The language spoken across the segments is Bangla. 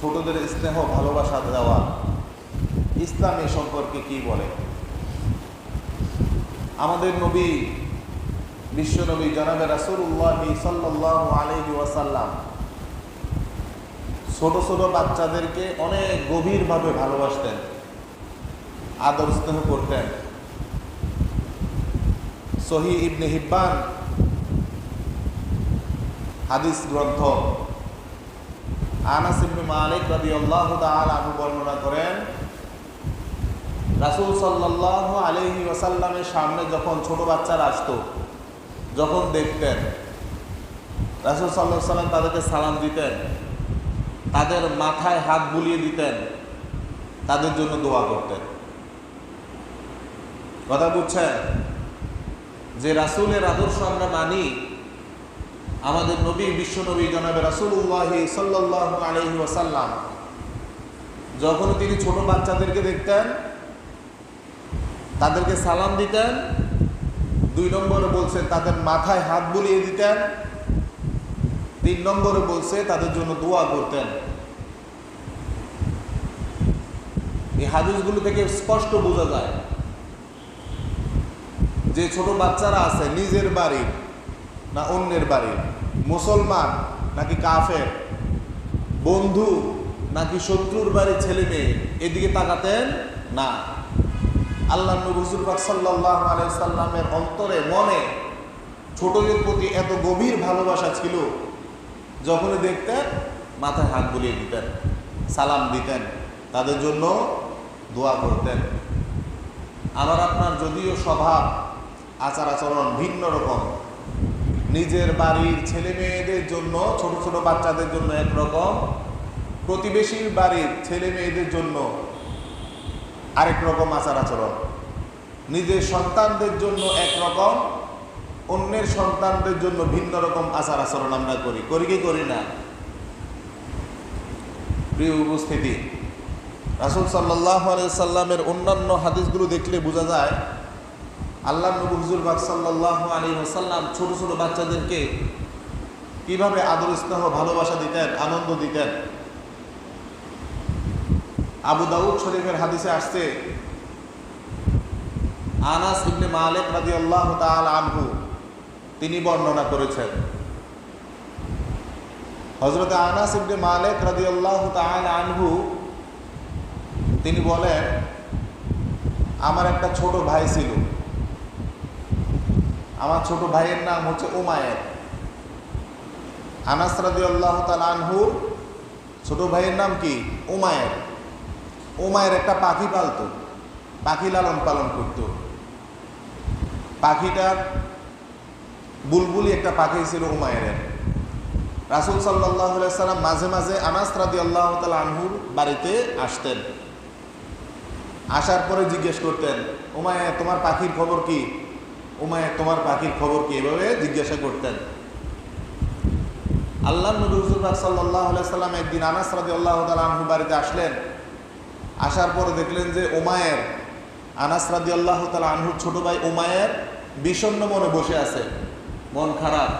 ছোটদের স্নেহ ভালোবাসা দেওয়া ইসলাম এ সম্পর্কে কি বলে? আমাদের নবী, বিশ্বনবী জনাবে রাসূলুল্লাহ সাল্লাল্লাহু আলাইহি ওয়াসাল্লাম ছোট ছোট বাচ্চাদেরকে অনেক গভীরভাবে ভালোবাসতেন, আদর স্নেহ করতেন। সহিহ ইবনে হিব্বান হাদিস গ্রন্থ আনাস ইবনে মালিক রাদিয়াল্লাহু তাআলা আনহু বর্ণনা করেন, রাসূল সাল্লাল্লাহু আলাইহি ওয়াসাল্লামের সামনে যখন ছোট বাচ্চারা আসতো, যখন দেখতেন, রাসূল সাল্লাল্লাহু আলাইহি ওয়াসাল্লাম তাদেরকে সালাম দিতেন, তাদের মাথায় হাত বুলিয়ে দিতেন, তাদের জন্য দোয়া করতেন। কথা বুঝছেন? যে রাসূলের আদর্শ আমরা মানি, আমাদের নবী বিশ্বনবী জনাবে রাসূলুল্লাহ সাল্লাল্লাহু আলাইহি ওয়াসাল্লাম যখন তিনি ছোট বাচ্চাদেরকে দেখতেন, তাদেরকে সালাম দিতেন, 2 নম্বরে বলছেন তাদের মাথায় হাত বুলিয়ে দিতেন, 3 নম্বরে বলছে তাদের জন্য দোয়া করতেন। এই হাদিসগুলো থেকে স্পষ্ট বোঝা যায় যে ছোট বাচ্চারা আছে, নিজের বাড়ির না অন্যের বাড়ির, মুসলমান নাকি কাফের, বন্ধু নাকি শত্রুর বাড়ির ছেলে মেয়ে, এদিকে তাকাতেন না। আল্লাহ নবী হুজুর পাক সাল্লাল্লাহু আলাইহি সাল্লামের অন্তরে মনে ছোটদের প্রতি এত গভীর ভালোবাসা ছিল, যখনই দেখতেন মাথায় হাত বুলিয়ে দিতেন, সালাম দিতেন, তাদের জন্য দোয়া করতেন। আমার আপনার যদিও স্বভাব আচার আচরণ ভিন্ন রকম, নিজের বাড়ির ছেলে মেয়েদের জন্য, ছোট ছোট বাচ্চাদের জন্য একরকম, প্রতিবেশীর বাড়ির ছেলে মেয়েদের জন্য আরেক রকম আচার আচরণ, নিজের সন্তানদের জন্য একরকম, অন্যের সন্তানদের জন্য ভিন্ন রকম আচার আচরণ আমরা করি কি করি না? প্রিয় উপস্থিতি, রাসূল সাল্লাল্লাহু আলাইহি সাল্লামের অন্যান্য হাদিসগুলো দেখলে বোঝা যায় আল্লাহ নবী হুজুর পাক সাল্লাল্লাহু আলাইহি ওয়াসাল্লাম ছোট ছোট বাচ্চাদেরকে কিভাবে আদর স্নেহ ভালোবাসা দিতেন, আনন্দ দিতেন। আবু দাউদ শরীফের হাদিসে আসছে, আনাস ইবনে মালিক রাদিয়াল্লাহু তাআলা আনহু তিনি বর্ণনা করেছেন, হযরত আনাস ইবনে মালিক রাদিয়াল্লাহু তাআলা আনহু তিনি বলেন, আমার একটা ছোট ভাই ছিল, আমার ছোট ভাইয়ের নাম হচ্ছে উমায়ের। আনাস রাদিয়াল্লাহু তাআলা আনহু ছোট ভাইয়ের নাম কি? উমায়ের। উমায়ের একটা পাখি পালতো, পাখি লালন পালন করত। পাখিটার বুলবুলি একটা পাখি ছিল উমায়ের। রাসূল সাল্লাল্লাহু আলাইহি সাল্লাম মাঝে মাঝে আনাস রাদিয়াল্লাহু তাআলা আনহুর বাড়িতে আসতেন, আসার পরে জিজ্ঞেস করতেন, উমায়ের তোমার পাখির খবর কি? উমায়ের তোমার পাখির খবর কি? এভাবে জিজ্ঞাসা করতেন। আল্লাহর নবী হুজুর পাক সাল্লাল্লাহু আলাইহি সাল্লাম একদিন আনাস রাদিয়াল্লাহু তাআলা আনহু বাড়িতে আসলেন। আসার পরে দেখলেন যে উমায়ের, আনাস রাদিয়াল্লাহু তাআলা আনহুর ছোট ভাই উমায়ের বিষণ্ণ মনে বসে আছে, মন খারাপ।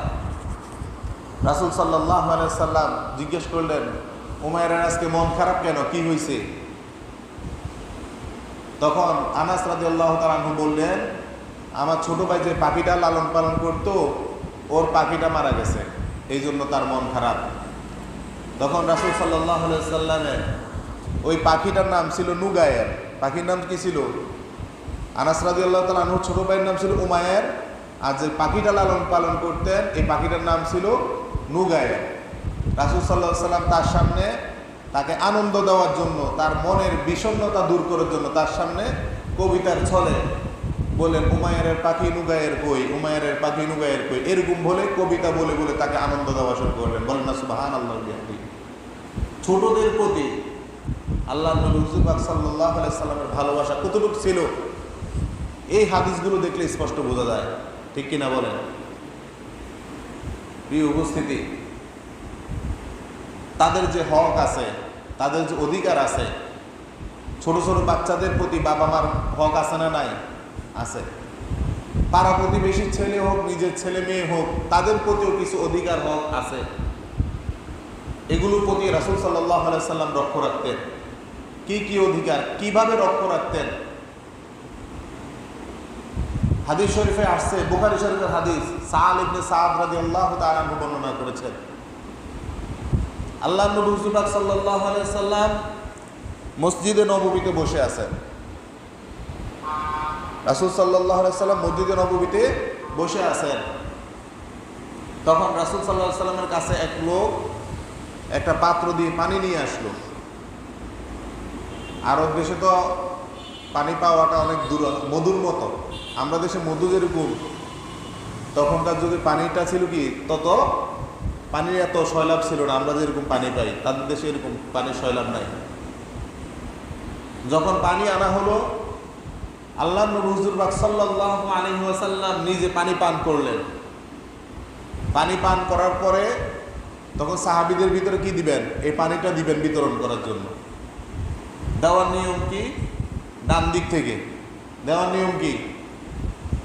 রাসূল সাল্লাল্লাহু আলাইহি সাল্লাম জিজ্ঞেস করলেন, উমায়ের আজকে মন খারাপ কেন, কি হয়েছে? তখন আনাস রাদিয়াল্লাহু তাআলা আনহু বললেন, আমার ছোট ভাই যে পাখিটা লালন পালন করত, ওর পাখিটা মারা গেছে, এই জন্য তার মন খারাপ। তখন রাসূল সাল্লাল্লাহু আলাইহি সাল্লামের ওই পাখিটার নাম ছিল নুগায়ের। পাখির নাম কি ছিল? আনাস রাদিয়াল্লাহু তাআলা আনহুর ছোট ভাইয়ের নাম ছিল উমায়ের, আর যে পাখিটা লালন পালন করতেন এই পাখিটার নাম ছিল নুগায়ের। রাসূল সাল্লাল্লাহু আলাইহি সাল্লাম তার সামনে তাকে আনন্দ দেওয়ার জন্য, তার মনের বিষণ্ণতা দূর করার জন্য তার সামনে কবিতার ছলে বলেন, উমায়ের পাখি নুগায়ের কই, উমায়ের পাখি নুগায়ের কই, এরকম বলে কবিতা বলে বলে তাকে আনন্দ দেওয়া শুরু করলেন। বলেন না সুবহানাল্লাহ। ছোটদের প্রতি আল্লাহ নবী হুজুর পাক সাল্লাল্লাহু আলাইহি সাল্লামের ভালোবাসা কতটুকু ছিল, এই হাদিসগুলো দেখলে স্পষ্ট বোঝা যায়, ঠিক কিনা বলেন? প্রিয় উপস্থিতি, তাদের যে হক আছে, তাদের যে অধিকার আছে, ছোট ছোট বাচ্চাদের প্রতি বাবা মার হক আছে না নাই? আছে। পাড়া প্রতিবেশীর ছেলে হোক, নিজের ছেলে মেয়ে হোক, তাদের প্রতিও কিছু অধিকার হক আছে। এগুলোর প্রতি রাসূল সাল্লাল্লাহু আলাইহি সাল্লাম লক্ষ্য রাখতেন। কি কি অধিকার, কিভাবে লক্ষ্য রাখতেন? হাদিস শরীফে আসছে, বুখারী শরীফের হাদিস, সাআল ইবনে সাদ রাদিয়াল্লাহু তাআলা আনহু বর্ণনা করেছেন, আল্লাহর নবী হুজুর পাক সাল্লাল্লাহু আলাইহি সাল্লাম মসজিদে নববীতে বসে আছেন। রাসূল সাল্লাল্লাহু আলাইহি সাল্লাম মসজিদে নববীতে বসে আছেন। তখন রাসূল সাল্লাল্লাহু আলাইহি সাল্লামের কাছে এক লোক একটা পাত্র দিয়ে পানি নিয়ে আসলো। আরব দেশে তো পানি পাওয়াটা অনেক দূর, মধুর মতো। আমরা দেশে মধু যেরকম, তখনকার যুগে পানিটা ছিল কি তত পানির এত সয়লাভ ছিল না। আমরা যেরকম পানি পাই, তাদের দেশে এরকম পানির সয়লাভ নাই। যখন পানি আনা হলো, আল্লাহর নবী হুজুর পাক সাল্লাল্লাহু আলাইহি ওয়াসাল্লাম নিজে পানি পান করলেন। পানি পান করার পরে তখন সাহাবীদের ভিতরে কি দিবেন? এই পানিটা দিবেন বিতরণ করার জন্য। দেওয়ার নিয়ম কি? ডান দিক থেকে দেওয়ার নিয়ম কি?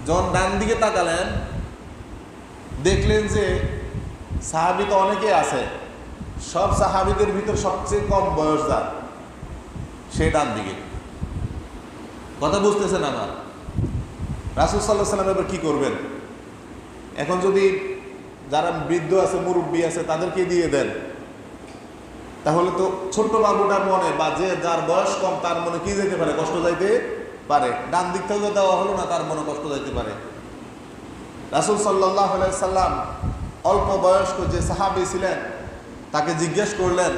যখন ডান দিকে তাকালেন, দেখলেন যে সাহাবী তো অনেকে আছে, সব সাহাবীদের ভিতর সবচেয়ে কম বয়স যার, সে ডান দিকে। কথা বুঝতেছেন আমার? রাসূল সাল্লাল্লাহু আলাইহি ওয়াসাল্লাম এবার কি করবেন? এখন যদি যারা বৃদ্ধ আছে, মুরব্বী আছে, তাদেরকে দিয়ে দেন, তাহলে তো ছোট্ট বাবুটার মনে বা যে যার বয়স কম তার মনে কি যেতে পারে? কষ্ট যাইতে পারে। ডান দিক থেকে দেওয়া হলো না, তার মনে কষ্ট যাইতে পারে। রাসূল সাল্লাল্লাহু আলাইহি সাল্লাম অল্প বয়স্ক যে সাহাবী ছিলেন তাকে জিজ্ঞেস করলেন,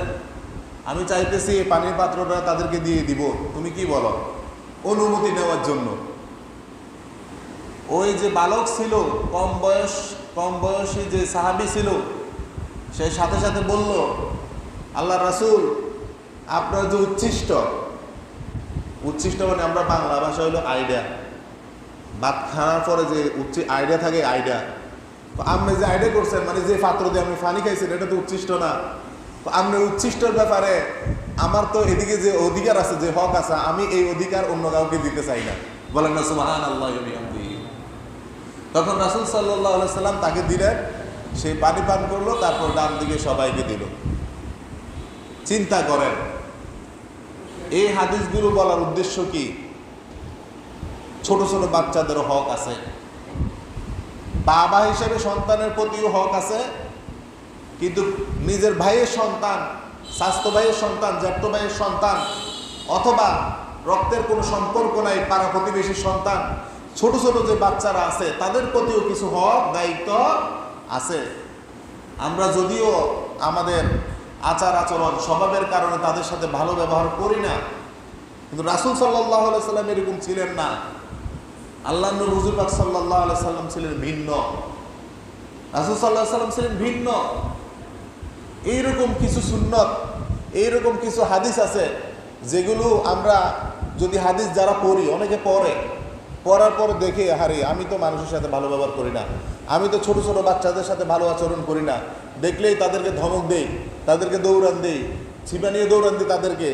আমি চাইতেছি এই পানির পাত্রটা তাদেরকে দিয়ে দিব, তুমি কি বলো? অনুমতি নেওয়ার জন্য। ওই যে বালক ছিল, কম বয়সী যে সাহাবী ছিল, সে সাথে সাথে বলল, আল্লাহ রাসূল, আপনার যে উচ্ছিষ্ট মানে আমরা বাংলা ভাষা হলো আইডিয়া, ভাত খাওয়ার পরে যে আইডিয়া থাকে, আইডিয়া। আপনি যে আইডিয়া করছেন, মানে যে পাত্র দিয়ে আপনি পানি খাইছেন, এটা তো উচ্ছিষ্ট না। আপনার উচ্ছিষ্টর ব্যাপারে আমার তো এদিকে যে অধিকার আছে, যে হক আছে, আমি এই অধিকার অন্য কাউকে দিতে চাই না। বলেন না সুবহানাল্লাহ ওয়া বিহামদিহি। তখন রাসূল সাল্লাল্লাহু আলাইহি সাল্লাম তাকে দিলেন, সে পানি পান করলো, তারপর ডান দিকে সবাইকে দিল। চিন্তা করেন, এই হাদিসগুলো বলার উদ্দেশ্য কি? ছোট ছোট বাচ্চাদেরও হক আছে, বাবা হিসেবে সন্তানের প্রতিও হক আছে, কিন্তু নিজের ভাইয়ের সন্তান, স্বাস্থ্য ভাইয়ের সন্তান, জ্যাঠো ভাইয়ের সন্তান, অথবা রক্তের কোনো সম্পর্ক নাই, পাড়া প্রতিবেশীর সন্তান, ছোট ছোট যে বাচ্চারা আছে তাদের প্রতিও কিছু হক দায়িত্ব আছে। আমরা যদিও আমাদের আচার আচরণ স্বভাবের কারণে তাদের সাথে ভালো ব্যবহার করি না, কিন্তু রাসূল সাল্লাল্লাহু আলাইহি সাল্লাম এরকম ছিলেন না। আল্লাহর নবী হুজুর পাক সাল্লাল্লাহু আলাইহি সাল্লাম ছিলেন ভিন্ন, রাসূল সাল্লাল্লাহু আলাইহি সাল্লাম ছিলেন ভিন্ন। এইরকম কিছু সুন্নত, এইরকম কিছু হাদিস আছে যেগুলো আমরা যদি হাদিস যারা পড়ি, অনেকে পড়ার পর দেখে, হারে আমি তো মানুষের সাথে ভালো ব্যবহার করি না, আমি তো ছোট ছোট বাচ্চাদের সাথে ভালো আচরণ করি না, দেখলেই তাদেরকে ধমক দেই, তাদেরকে দৌড়ান দেই, ছিপা নিয়ে দৌড়ান দিই তাদেরকে।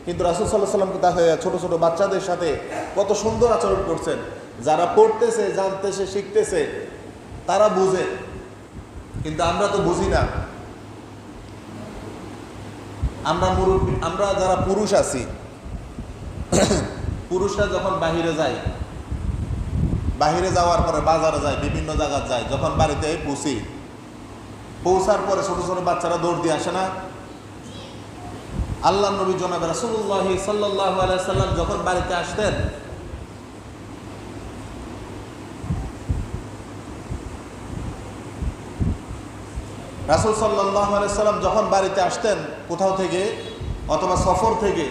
কিন্তু রাসূল সাল্লাল্লাহু আলাইহি সাল্লাম তাকে ছোট ছোট বাচ্চাদের সাথে কত সুন্দর আচরণ করছেন। যারা পড়তেছে, জানতেছে, শিখতেছে, তারা বুঝে, কিন্তু আমরা তো বুঝি না। আমরা যারা পুরুষ আছি, পুরুষরা যখন বাহিরে যাওয়ার পরে বাজারে যায়, বিভিন্ন জায়গায় যায়, যখন বাড়িতে পৌঁছার পরে ছোট ছোট বাচ্চারা দৌড় দিয়ে আসে না? আল্লাহর নবী জনাব রাসূলুল্লাহ সাল্লাল্লাহু আলাইহি সাল্লাম যখন বাড়িতে আসতেন, রাসূল সাল্লাল্লাহু আলাইহি সাল্লাম যখন বাড়িতে আসতেন কোথাও থেকে অথবা সফর থেকে,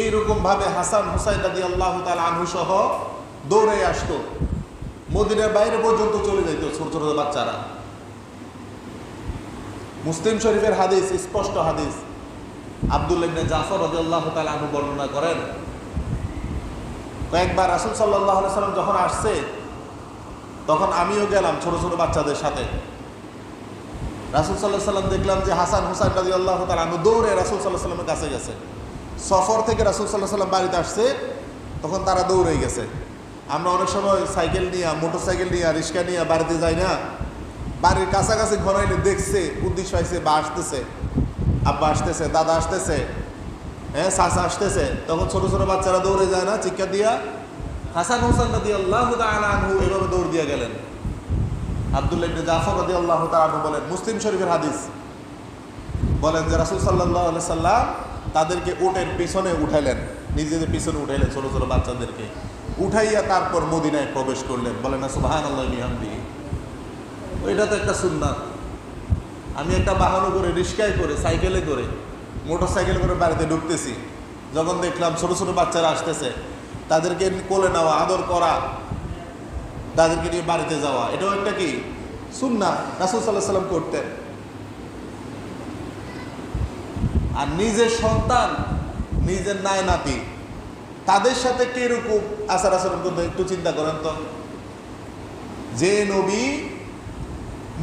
এইরকম ভাবে হাসান হুসাইন রাদিয়াল্লাহু তাআলা আনহু সহ দৌড়ে আসতো, মদিনার বাইরে পর্যন্ত চলে যাইত ছোট ছোট বাচ্চারা। মুসলিম শরীফের হাদিস, স্পষ্ট হাদিস, আব্দুল্লাহ ইবনে জাফর রাদিয়াল্লাহু তাআলা আনহু বর্ণনা করেন, কয়েকবার রাসূল সাল্লাল্লাহু আলাইহি সাল্লাম যখন আসছে, তখন আমিও গেলাম ছোট ছোট বাচ্চাদের সাথে। রাসূল সাল্লাল্লাহু আলাইহি সাল্লাম দেখলাম যে হাসান হুসাইন রাদিয়াল্লাহু তাআলা আনহু দৌড়ে রাসূল সাল্লাল্লাহু আলাইহি সাল্লামের কাছে গেছে। সফর থেকে রাসূল সাল্লাল্লাহু আলাইহি সাল্লাম বাড়িতে আসছে, তখন তারা দৌড়ে গেছে। আমরা অনেক সময় সাইকেল নিয়ে, মোটর সাইকেল নিয়ে, রিক্সা নিয়ে বাড়িতে যাই না, বাড়ির কাছাকাছি ঘনাইলে দেখছে, উদ্দেশ্য পাইছে বা আসতেছে, আব্বা আসতেছে, দাদা আসতেছে, হ্যাঁ চাচা আসতেছে, তখন ছোট ছোট বাচ্চারা দৌড়ে যায় না চিৎকার দিয়া? হাসান হোসেন রাদিয়াল্লাহু তাআলা আনহু এইভাবে দৌড় দিয়ে গেলেন। আব্দুল্লাহ ইবনে জাফর রাদিয়াল্লাহু তাআলা আনহু বলেন, মুসলিম শরীফের হাদিস, বলেন যে রাসূল সাল্লাল্লাহু আলাইহি সাল্লাম তাদেরকে উটের পিছনে উঠাইলেন, নিজেদের পিছনে উঠাইলেন ছোট ছোট বাচ্চাদেরকে, উঠাইয়া তারপর মদিনায় প্রবেশ করলেন। বলেন না সুবহানাল্লাহি বিহামদিহি। এটা তো একটা সুন্নাত। আমি একটা বাহনে করে, রিস্কায় করে, সাইকেলে করে, মোটর সাইকেল করে বাড়িতে ঢুকতেছি, যখন দেখলাম ছোট ছোট বাচ্চারা আসতেছে, তাদেরকে কোলে নেওয়া, আদর করা, তাদেরকে নিয়ে বাড়িতে যাওয়া, এটাও একটা কি সুন্নাহ, রাসূল সাল্লাল্লাহু আলাইহি সাল্লাম করতেন। আর নিজের সন্তান, নিজের নায় নাতি, তাদের সাথে কিরকম আচার আচরণ করতে একটু চিন্তা করেন তো। যে নবী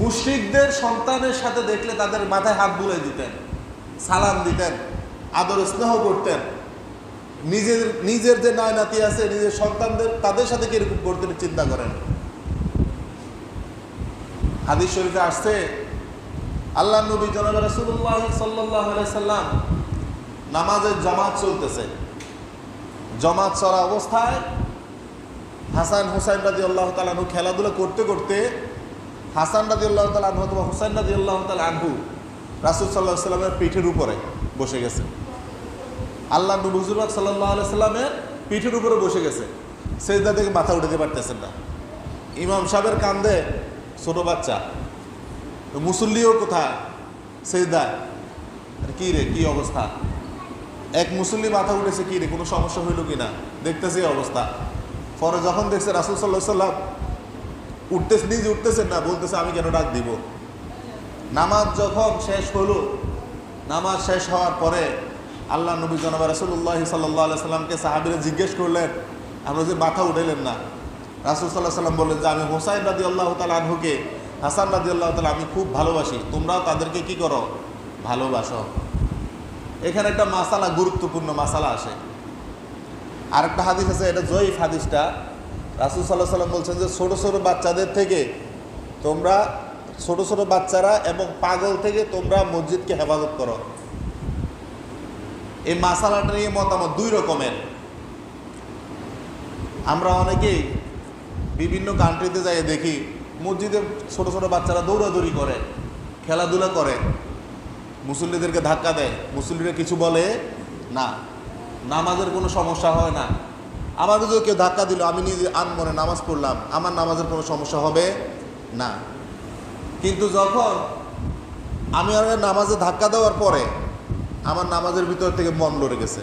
মুশরিকদের সন্তানের সাথে দেখলে তাদের মাথায় হাত বুলাই দিতেন, সালাম দিতেন, আদর স্নেহ করতেন, নিজের যে নায় নাতি আছে, নিজের সন্তানদের তাদের সাথে কিরকম করতেন চিন্তা করেন। হাদিস শরীফে আসছে, আল্লাহ নবী জনাব রাসূলুল্লাহ সাল্লাল্লাহু আলাইহি সাল্লাম নামাজের জামাত চলতেছে, জামাত চলা অবস্থায় হাসান হুসাইন রাদিয়াল্লাহু তাআলা আনহু খেলাধুলা করতে করতে, হাসান রাদিয়াল্লাহু তাআলা আনহু অথবা হুসাইন রাদিয়াল্লাহু তাআলা আনহু রাসূল সাল্লাল্লাহু আলাইহি সাল্লামের পিঠের উপরে বসে গেছে। আল্লাহ নবী হুজুর পাক সাল্লাল্লাহু আলাইহি সাল্লামের পিঠের উপরে বসে গেছে, সেজদা থেকে মাথা উঠাতে পারতেছেন না। ইমাম সাহেবের কান্দে ছোট বাচ্চা, মুসল্লিও কোথায় সেজদা, কি রে কি অবস্থা, এক মুসল্লি মাথা উঠেছে, কি রে কোনো সমস্যা হইল কিনা দেখতেছে এই অবস্থা। পরে যখন দেখছে রাসূল সাল্লাল্লাহু আলাইহি সাল্লাম উঠতেছে, নিজে উঠতেছেন না, বলতেছে আমি কেন ডাক দিব। নামাজ যখন শেষ হলো, নামাজ শেষ হওয়ার পরে আল্লাহ নবী জনাব রাসূলুল্লাহ সাল্লাল্লাহু আলাইহি সাল্লামকে সাহাবীরা জিজ্ঞেস করলেন, আমরা যে মাথা উঠাইলেন না। রাসূল সাল্লাল্লাহু আলাইহি সাল্লাম বললেন যে আমি হুসাইন রাদিয়াল্লাহু তাআলা আনহুকে, হাসান রাদিয়াল্লাহু তাআলা আমি খুব ভালোবাসি, তোমরাও তাদেরকে কি করো, ভালোবাসো। এখানে একটা মাসালা, গুরুত্বপূর্ণ মাসালা আসে। আরেকটা হাদিস আছে, এটা জয়ীফ হাদিসটা। রাসূল সাল্লাল্লাহু আলাইহি সাল্লাম বলছেন যে ছোট ছোট বাচ্চাদের থেকে তোমরা, ছোট ছোট বাচ্চারা এবং পাগল থেকে তোমরা মসজিদকে হেফাজত করো। এই মাসালাটা নিয়ে মতামত দুই রকমের। আমরা অনেকেই বিভিন্ন কান্ট্রিতে যাই দেখি মসজিদে ছোট ছোট বাচ্চারা দৌড়াদৌড়ি করে, খেলাধুলা করে, মুসল্লিদেরকে ধাক্কা দেয়, মুসল্লিরা কিছু বলে না, নামাজের কোনো সমস্যা হয় না। আমাদের যদি কেউ ধাক্কা দিল, আমি নিজে আনমনে নামাজ পড়লাম, আমার নামাজের কোনো সমস্যা হবে না। কিন্তু যখন আমি আর নামাজে ধাক্কা দেওয়ার পরে আমার নামাজের ভিতর থেকে মন লড়ে গেছে।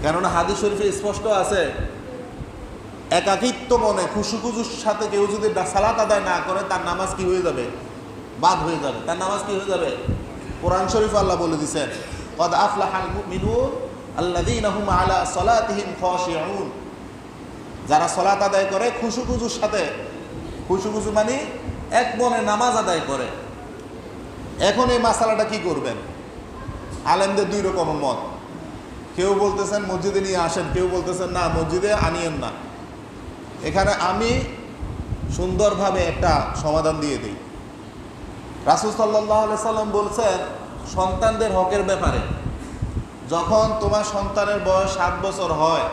কেননা হাদিস শরীফে স্পষ্ট আছে, একাকিত্ব মনে খুশুখুজুর সাথে কেউ যদি সালাত আদায় না করে তার নামাজ কি হয়ে যাবে, বাদ হয়ে যাবে, তার নামাজ কি হয়ে যাবে। কোরআন শরীফে আল্লাহ বলে দিয়েছেন, ক্বাদ আফলাহাল মুমিনুন আল্লাযীনা হুম আলা সালাতিহিম খাশিউন, যারা সালাত আদায় করে খুশুখুজুর সাথে, খুশুখুজু মানে এক মনে নামাজ আদায় করে। এখন এই মাসালাটা কি করবেন? আলেমদের দুই রকম মত। কেউ বলতেছেন মসজিদে নিয়ে আসেন, কেউ বলতেছেন না মসজিদে আনিয়েন না। এখানে আমি সুন্দরভাবে একটা সমাধান দিয়ে দিই। রাসূল সাল্লাল্লাহু আলাইহি সাল্লাম বলছেন সন্তানদের হকের ব্যাপারে, যখন তোমার সন্তানের বয়স 7 বছর হয়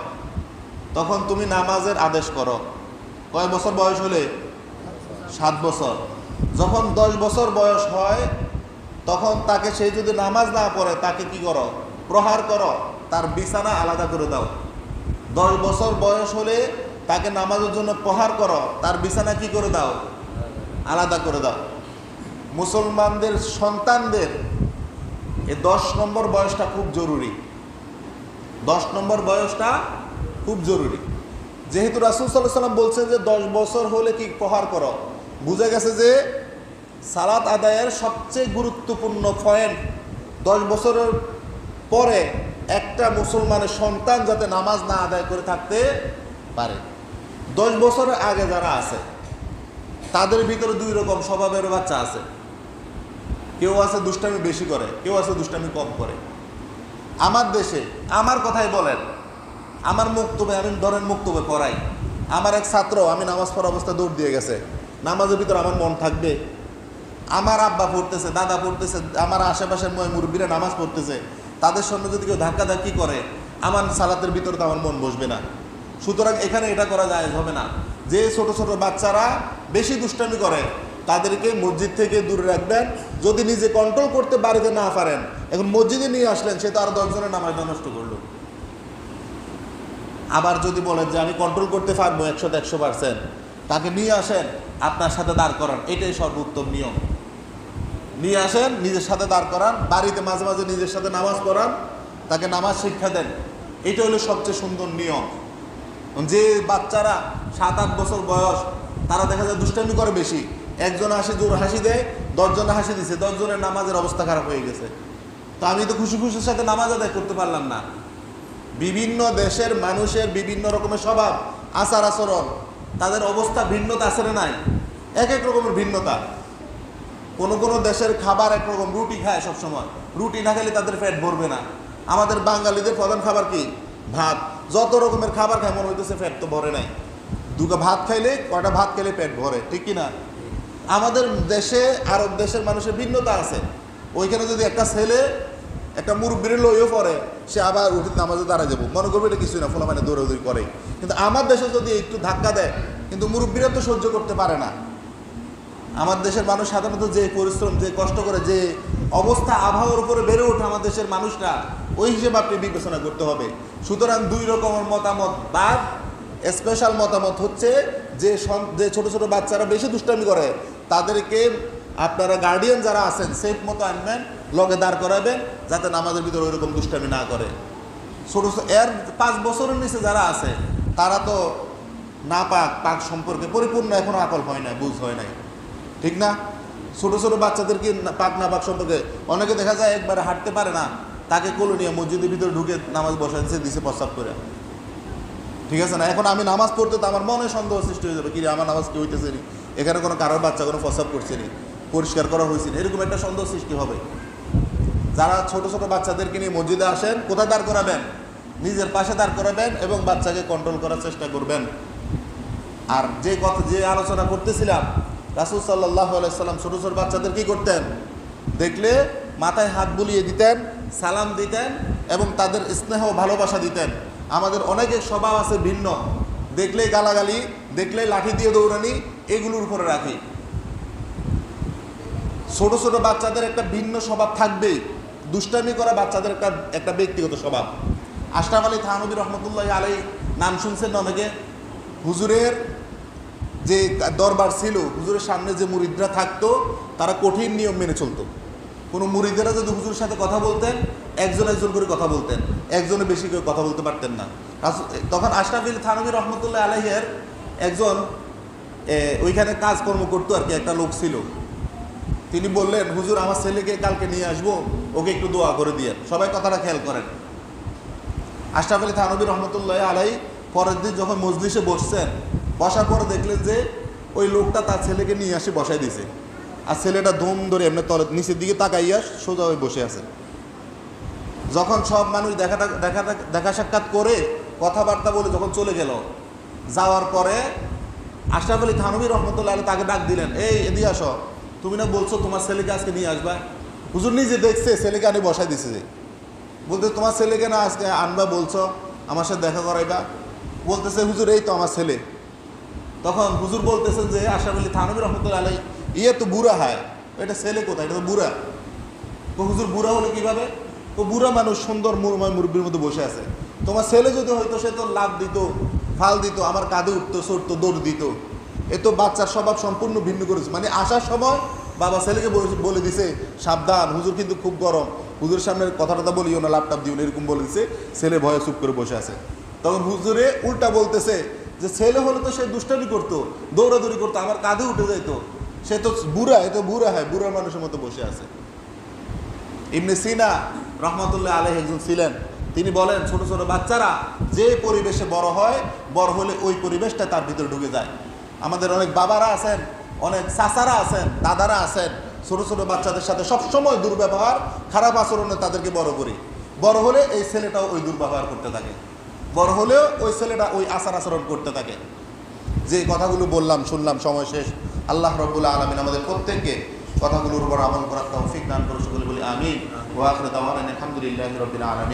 তখন তুমি নামাজের আদেশ করো। কয় বছর বয়স হলে? 7 বছর। যখন 10 বছর বয়স হয় তখন তাকে, সেই যদি নামাজ না পড়ে তাকে কি করো, প্রহার করো, তার বিছানা আলাদা করে দাও। 10 বছর বয়স হলে তাকে নামাজের জন্য প্রহার করো, তার বিছানা কি করে দাও, আলাদা করে দাও। মুসলমানদের সন্তানদের এই 10 নম্বর বয়সটা খুব জরুরি। 10 নম্বর বয়সটা খুব জরুরি। যেহেতু রাসূল সাল্লাল্লাহু আলাইহি সাল্লাম বলছেন যে 10 বছর হলে কি প্রহার করো, বুঝা গেছে যে সালাত আদায়ের সবচেয়ে গুরুত্বপূর্ণ পয়েন্ট 10 বছরের পরে একটা মুসলমানের সন্তান যাতে নামাজ না আদায় করে থাকতে পারে। 10 বছরের আগে যারা আছে তাদের ভিতরে দুই রকম স্বভাবের বাচ্চা আছে। কেউ আছে দুষ্টামি বেশি করে, কেউ আছে দুষ্টামি কম করে। আমার দেশে, আমার কথাই বলেন, আমার মুক্তবে, আমি ধরেন মুক্তবে পড়াই, আমার এক ছাত্র, আমি নামাজ পড়া অবস্থা দৌড় দিয়ে গেছে, নামাজের ভিতরে আমার মন থাকবে? আমার আব্বা পড়তেছে, দাদা পড়তেছে, আমার আশেপাশের মুরব্বীরা নামাজ পড়তেছে, তাদের সামনে যদি কেউ ধাক্কাধাক্কি করে আমার সালাতের ভিতরে তো আমার মন বসবে না। সুতরাং এখানে এটা করা জায়েজ হবে না। যে ছোট ছোট বাচ্চারা বেশি দুষ্টামি করে তাদেরকে মসজিদ থেকে দূরে রাখবেন। যদি নিজে কন্ট্রোল করতে বাড়িতে না পারেন, এখন মসজিদে নিয়ে আসলেন, সে তো আরো 10 জনের নামাজটা নষ্ট করলো। আবার যদি বলেন যে আমি কন্ট্রোল করতে পারবো 100% তাকে নিয়ে আসেন, আপনার সাথে দাঁড় করান, এটাই সর্বোত্তম নিয়ম। নিয়ে আসেন, নিজের সাথে দাঁড় করান, বাড়িতে মাঝে মাঝে নিজের সাথে নামাজ পড়ান, তাকে নামাজ শিক্ষা দেন। এটা হলো সবচেয়ে সুন্দর নিয়ম। যে বাচ্চারা 7-8 বছর বয়স, তারা দেখা যায় দুষ্টামি করে বেশি। একজন জোর হাসি দেয়, 10 জনে হাসি দিছে, 10 জনের নামাজের অবস্থা খারাপ হয়ে গেছে। তো আমি তো খুশি খুশির সাথে নামাজ আদায় করতে পারলাম না। বিভিন্ন দেশের মানুষের বিভিন্ন রকমের স্বভাব, আচার আচরণ, তাদের অবস্থা ভিন্নতা আছে না নাই? এক এক রকমের ভিন্নতা। কোনো কোনো দেশের খাবার একরকম, রুটি খায় সবসময়, রুটি না খেলে তাদের পেট ভরবে না। আমাদের বাঙালিদের প্রধান খাবার কি? ভাত। যত রকমের খাবার খায় মনে হইতেছে পেট তো ভরে নাই। দুটো ভাত খাইলে, কয়টা ভাত খেলে পেট ভরে, ঠিক কি না? আমাদের দেশে আরব দেশের মানুষের ভিন্নতা আছে। ওইখানে যদি একটা ছেলে একটা মুরব্বির লইও পড়ে, সে আবার উঠে নামাজে দাঁড়ায় যাবো, মনে করবে এটা কিছুই না, ফলে মানে দৌড়াদৌড়ি করে। কিন্তু আমার দেশে যদি একটু ধাক্কা দেয়, কিন্তু মুরব্বিরা তো সহ্য করতে পারে না। আমার দেশের মানুষ সাধারণত যে পরিশ্রম, যে কষ্ট করে, যে অবস্থা আবহাওয়ার উপরে বেড়ে ওঠে আমার দেশের মানুষরা, ওই হিসেবে আপনি বিবেচনা করতে হবে। সুতরাং 2 রকমের মতামত বাদ। স্পেশাল মতামত হচ্ছে যে ছোট ছোট বাচ্চারা বেশি দুষ্টামি করে তাদেরকে আপনারা গার্ডিয়ান যারা আছেন সেফ মতো আনবেন, লগে দাঁড় করাবেন, যাতে নামাজের ভিতরে ওই রকম দুষ্টামি না করে। ছোট এর 5 বছরের নিচে যারা আছে তারা তো না পাক সম্পর্কে পরিপূর্ণ এখনো আকল হয় নাই, বুঝ হয় নাই, ঠিক না? ছোট ছোট বাচ্চাদেরকে পাক না পাক সম্পর্কে অনেকে দেখা যায় একবারে হাঁটতে পারে না, তাকে কোলে নিয়ে মসজিদের ভিতরে ঢুকে নামাজ বসায় দিছে প্রস্রাব করে, ঠিক আছে না? এখন আমি নামাজ পড়তে তো আমার মনে সন্দেহ সৃষ্টি হয়ে যাবে, কি আমার নামাজ কি হইতেছে নি, এখানে কোনো কারোর বাচ্চা কোনো প্রস্রাব করছে নি, পরিষ্কার করা হয়েছে না, এরকম একটা সন্দেহ সৃষ্টি হবে। যারা ছোট ছোট বাচ্চাদেরকে নিয়ে মসজিদে আসেন, কোথায় দাঁড় করাবেন? নিজের পাশে দাঁড় করাবেন এবং বাচ্চাকে কন্ট্রোল করার চেষ্টা করবেন। আর যে আলোচনা করতেছিলাম, রাসূল সাল্লাল্লাহু আলাইহি সাল্লাম ছোট ছোট বাচ্চাদের কি করতেন? দেখলে মাথায় হাত বুলিয়ে দিতেন, সালাম দিতেন এবং তাদের স্নেহ ভালোবাসা দিতেন। আমাদের অনেকের স্বভাব আছে ভিন্ন, দেখলেই গালাগালি, দেখলেই লাঠি দিয়ে দৌড়ানি, এগুলোর উপরে রাখি। ছোট ছোট বাচ্চাদের একটা ভিন্ন স্বভাব থাকবেই। দুষ্টামি করা বাচ্চাদের একটা ব্যক্তিগত স্বভাব। আশরাফ আলী থানভী রহমতুল্লাহি আলাইহি নাম শুনছেন অনেকে? হুজুরের যে দরবার ছিল, হুজুরের সামনে যে মুরিদরা থাকতো, তারা কঠিন নিয়ম মেনে চলতো। কোনো মুরিদেরা যদি হুজুরের সাথে কথা বলতেন, একজন একজন করে কথা বলতেন, একজনে বেশি করে কথা বলতে পারতেন না। তখন আশরাফ আলী থানভী রহমতুল্লাহি আলাইহির একজন ওইখানে কাজকর্ম করতো আর কি, একটা লোক ছিল। তিনি বললেন, হুজুর আমার ছেলেকে কালকে নিয়ে আসবো, ওকে একটু দোয়া করে দিয়ে। সবাই কথাটা খেয়াল করেন। আশরাফ আলী থানভী রহমতুল্লাহি আলাইহি পরের দিন যখন মজলিসে বসছেন, বসার পরে দেখলেন যে ওই লোকটা তার ছেলেকে নিয়ে আসে বসাই দিয়েছে, আর ছেলেটা ধুম ধরে এমনি নিচের দিকে তাকাইয়া সোজা হয়ে বসে আছে। যখন সব মানুষ দেখা সাক্ষাৎ করে কথাবার্তা বলে যখন চলে গেল, যাওয়ার পরে আশরাফ আলী থানভী রহমতুল্লাহ আলাইহি তাকে ডাক দিলেন, এই এদিকে আসো, তুমি না বলছো তোমার ছেলেকে আজকে নিয়ে আসবা? হুজুর নিজে দেখছে ছেলেকে আনি বসাই দিছে, যে বলতে তোমার ছেলেকে না আজকে আনবা বলছো, আমার সাথে দেখা করাইবা? বলতেছে হুজুর এই তো আমার ছেলে। তখন হুজুর বলতেছেন যে আশরাফ আলী থানভী রহমতুল্লাহ আলাইহি, ইয়ে তো বুড়া হয়, এটা ছেলে কোথায়, এটা তো বুড়া। তো হুজুর বুড়া হলে কিভাবে? তো বুড়া মানুষ সুন্দর মুরব্বীর মধ্যে বসে আছে, তোমার ছেলে যদি হয়তো সে তো লাভ দিত, ফাল দিত, আমার কাঁধে উঠতো, চড়তো, দৌড় দিত। এ তো বাচ্চার স্বভাব সম্পূর্ণ ভিন্ন করেছে। মানে আসার সময় বাবা ছেলেকে বলে দিছে, সাবধান, হুজুর কিন্তু খুব গরম, হুজুরের সামনে কথা বলিও না, ল্যাপটপ দিও না, এরকম বলে দিছে। ছেলে ভয়ে চুপ করে বসে আছে। তখন হুজুরে উল্টা বলতেছে যে ছেলে হলে তো সে দুষ্টামি করতো, দৌড়াদৌড়ি করতো, আমার কাঁধে উঠে যেত, সে তো বুড়া, এ তো বুড়া হয়, বুড়া মানুষের মতো বসে আছে। ইবনে সিনা রহমতুল্লাহ আলাইহি একজন ছিলেন, তিনি বলেন ছোট ছোট বাচ্চারা যে পরিবেশে বড় হয়, বড় হলে ওই পরিবেশটা তার ভিতরে ঢুকে যায়। আমাদের অনেক বাবারা আছেন, অনেক চাচারা আছেন, দাদারা আছেন, ছোট ছোট বাচ্চাদের সাথে সবসময় দুর্ব্যবহার, খারাপ আচরণে তাদেরকে বড় করি। বড় হলে এই ছেলেটাও ওই দুর্ব্যবহার করতে থাকে, বড় হলেও ওই ছেলেটা ওই আচার আচরণ করতে থাকে। যে কথাগুলো বললাম, শুনলাম, সময় শেষ। আল্লাহ রাব্বুল আলামিন আমাদের প্রত্যেককে কথাগুলোর উপর আমল করার তৌফিক দান করো সকলে বলি আমিন। ওয়া আখিরু দাওয়ানা আলহামদুলিল্লাহি রাব্বিল আলামিন।